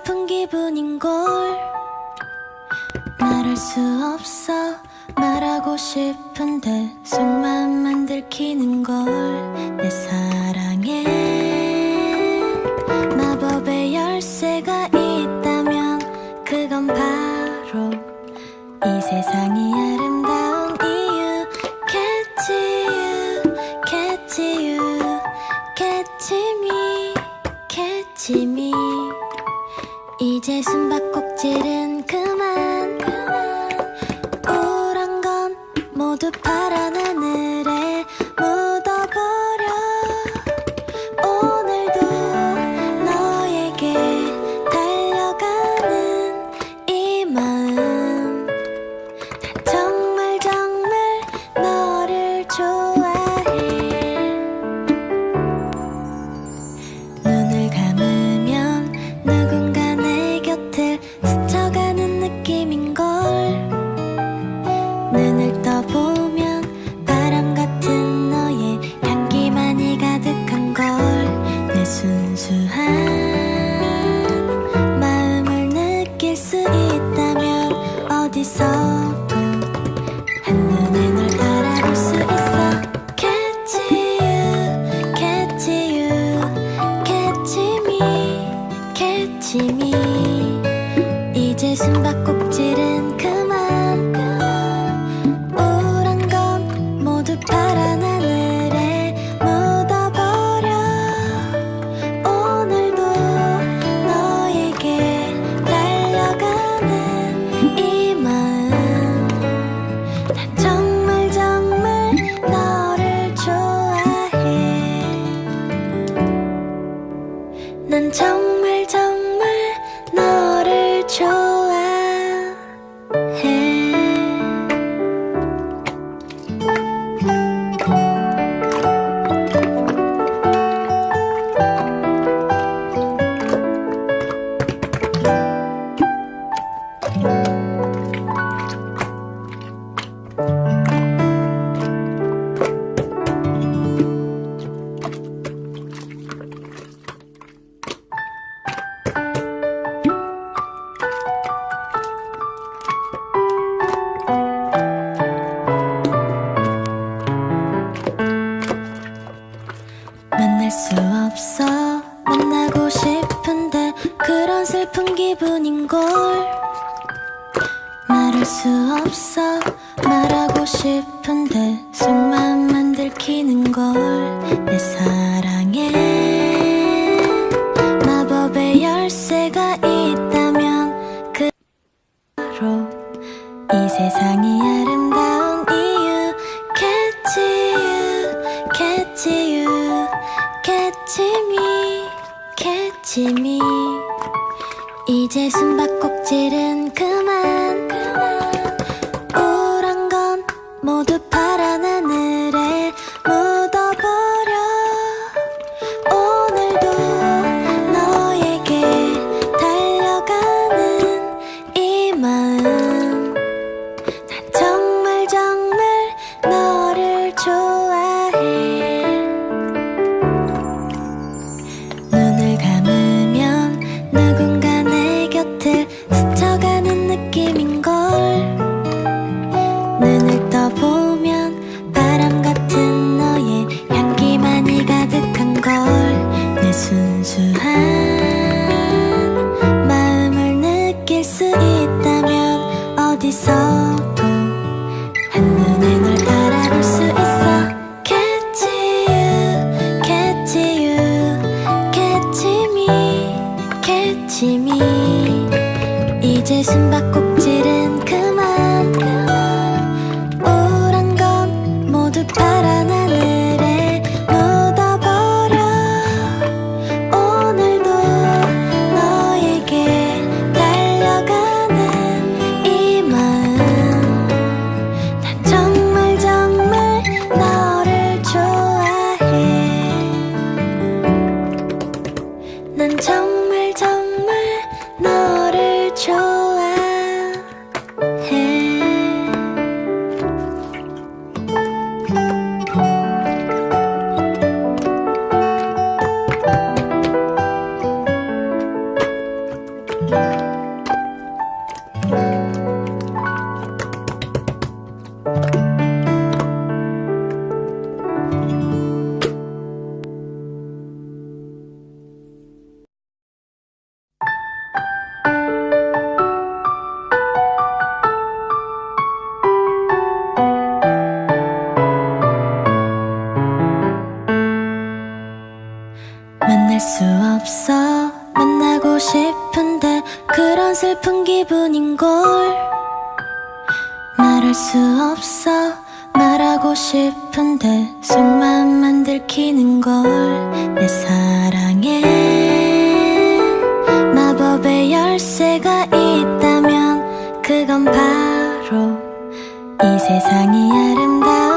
슬픈 기분인걸. 말할 수 없어. 말하고 싶은데 속마음만 들키는걸. 내 사랑에 마법의 열쇠가 있다면 그건 바로 이 세상이 아름다운 이유. Catch you, catch you, catch me, catch me. 이제 숨바꼭질은 그만. 우울한 건 모두 파란 하늘에 묻어버려. 오늘도 너에게 달려가는 이 마음. 난 정말 정말 너를 좋아해. 눈을 감으면 누군가 내 곁을 스쳐가는 느낌인걸. 눈을 떠보면 바람 같은 너의 향기만이 가득한걸. 내 순수한 마음을 느낄 수 있다면 어디서도 한눈에 널 알아볼 수 있어. Catch you, catch you, catch me, catch me. 이제 숨바꼭질은 그만. 우울한 건 모두 파란 하늘에 묻어버려. 오늘도 너에게 달려가는 이 마음. 난 정말 정말 너를 좋아해. 난 정말 정말 너를 좋아해. 만날 수 없어. 만나고 싶은데 그런 슬픈 기분인걸. 말할 수 없어. 말하고 싶은데 속마음만 들키는걸. 내 사랑에 마법의 열쇠가 있다면 그 바로 이 세상이 아름다운 이유. Catch you, catch you, catch me, catch me. 이제 숨바꼭질은 그만. 우울한 건 모두 파란 하늘에 묻어버려. 오늘도 너에게 달려가는 이 마음. 난 정말 정말 너를 좋아해. 눈을 감으면 누군가 내 곁을 스쳐가는 느낌인걸. 눈을 떠보면 바람 같은 너의 향기만이 가득한걸. 내 순수한 마음을 느낄 수 있다면 어디서도 한눈에 널 알아볼 수 있어. Catch you, catch you, catch me, catch me. 이제 숨바꼭질은 그만. 우울한 건 모두 파란 하늘에 묻어버려. 오늘도 너에게 달려가는 이 마음. 난 정말 정말 너를 좋아해. 난 정말 정말 너를 좋아해. 수 없어. 만나고 싶은데 그런 슬픈 기분인걸. 말할 수 없어. 말하고 싶은데 속마음만 들키는걸. 내 사랑에 마법의 열쇠가 있다면 그건 바로 이 세상이 아름다운